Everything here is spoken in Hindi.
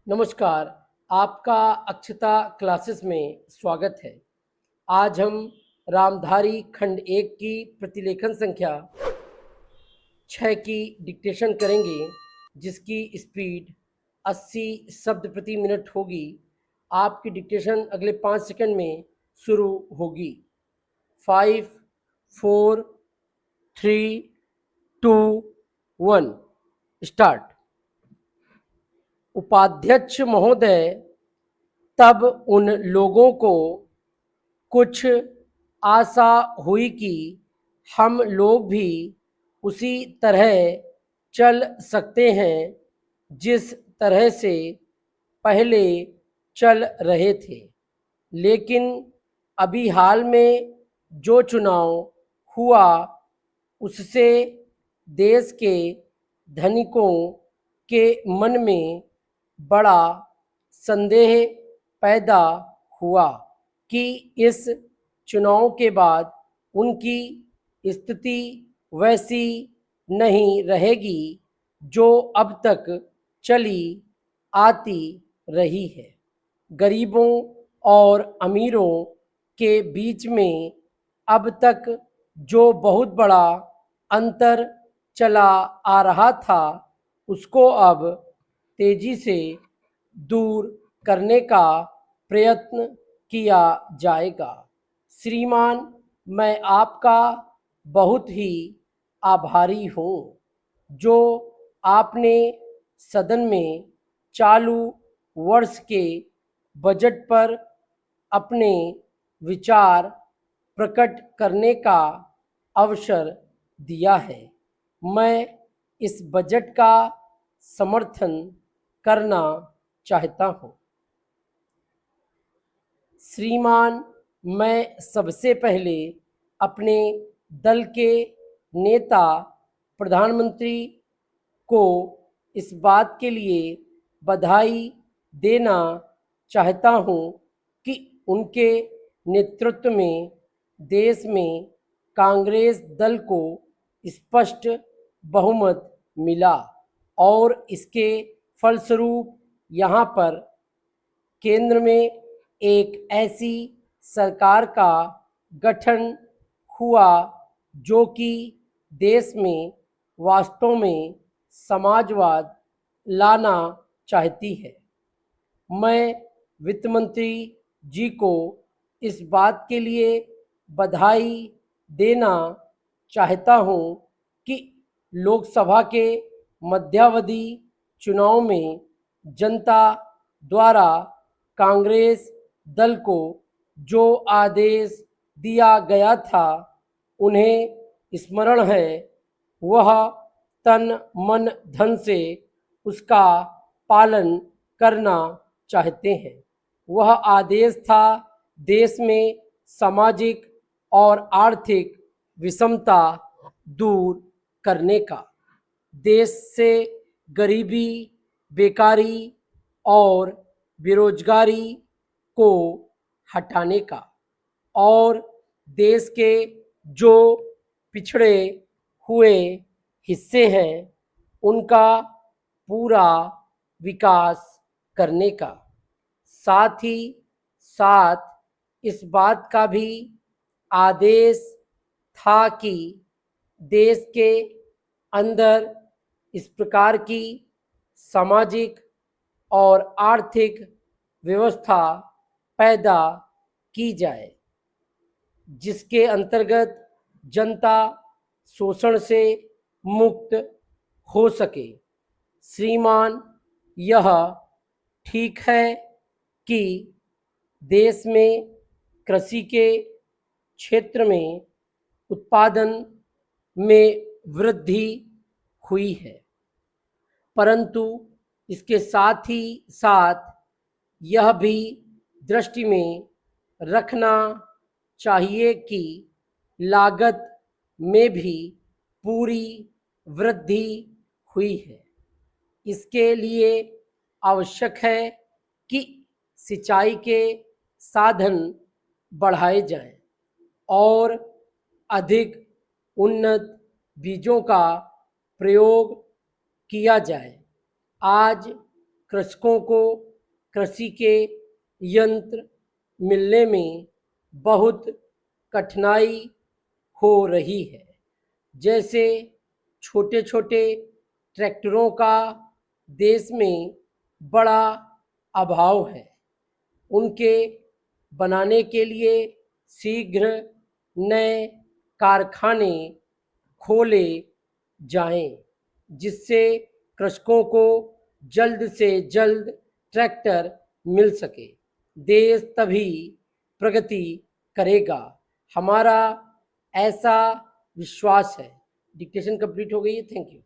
नमस्कार। आपका अक्षता क्लासेस में स्वागत है। आज हम रामधारी खंड 1 की प्रतिलेखन संख्या 6 की डिक्टेशन करेंगे, जिसकी स्पीड 80 शब्द प्रति मिनट होगी। आपकी डिक्टेशन अगले 5 सेकंड में शुरू होगी। 5, 4, 3, 2, 1 स्टार्ट। उपाध्यक्ष महोदय, तब उन लोगों को कुछ आशा हुई कि हम लोग भी उसी तरह चल सकते हैं जिस तरह से पहले चल रहे थे। लेकिन अभी हाल में जो चुनाव हुआ उससे देश के धनिकों के मन में बड़ा संदेह पैदा हुआ कि इस चुनाव के बाद उनकी स्थिति वैसी नहीं रहेगी जो अब तक चली आती रही है। गरीबों और अमीरों के बीच में अब तक जो बहुत बड़ा अंतर चला आ रहा था, उसको अब तेजी से दूर करने का प्रयत्न किया जाएगा। श्रीमान, मैं आपका बहुत ही आभारी हूँ जो आपने सदन में चालू वर्ष के बजट पर अपने विचार प्रकट करने का अवसर दिया है। मैं इस बजट का समर्थन करना चाहता हूँ। श्रीमान, मैं सबसे पहले अपने दल के नेता प्रधानमंत्री को इस बात के लिए बधाई देना चाहता हूँ कि उनके नेतृत्व में देश में कांग्रेस दल को स्पष्ट बहुमत मिला और इसके फलस्वरूप यहाँ पर केंद्र में एक ऐसी सरकार का गठन हुआ जो कि देश में वास्तव में समाजवाद लाना चाहती है। मैं वित्त मंत्री जी को इस बात के लिए बधाई देना चाहता हूँ कि लोकसभा के मध्यावधि चुनाव में जनता द्वारा कांग्रेस दल को जो आदेश दिया गया था, उन्हें स्मरण है। वह तन मन धन से उसका पालन करना चाहते हैं। वह आदेश था देश में सामाजिक और आर्थिक विषमता दूर करने का, देश से गरीबी, बेकारी और बेरोजगारी को हटाने का और देश के जो पिछड़े हुए हिस्से हैं उनका पूरा विकास करने का। साथ ही साथ इस बात का भी आदेश था कि देश के अंदर इस प्रकार की सामाजिक और आर्थिक व्यवस्था पैदा की जाए जिसके अंतर्गत जनता शोषण से मुक्त हो सके। श्रीमान, यह ठीक है कि देश में कृषि के क्षेत्र में उत्पादन में वृद्धि हुई है, परंतु इसके साथ ही साथ यह भी दृष्टि में रखना चाहिए कि लागत में भी पूरी वृद्धि हुई है। इसके लिए आवश्यक है कि सिंचाई के साधन बढ़ाए जाएं और अधिक उन्नत बीजों का प्रयोग किया जाए। आज कृषकों को कृषि के यंत्र मिलने में बहुत कठिनाई हो रही है। जैसे छोटे छोटे ट्रैक्टरों का देश में बड़ा अभाव है, उनके बनाने के लिए शीघ्र नए कारखाने खोले जाएं, जिससे कृषकों को जल्द से जल्द ट्रैक्टर मिल सके। देश तभी प्रगति करेगा, हमारा ऐसा विश्वास है। डिक्टेशन कंप्लीट हो गई है। Thank you.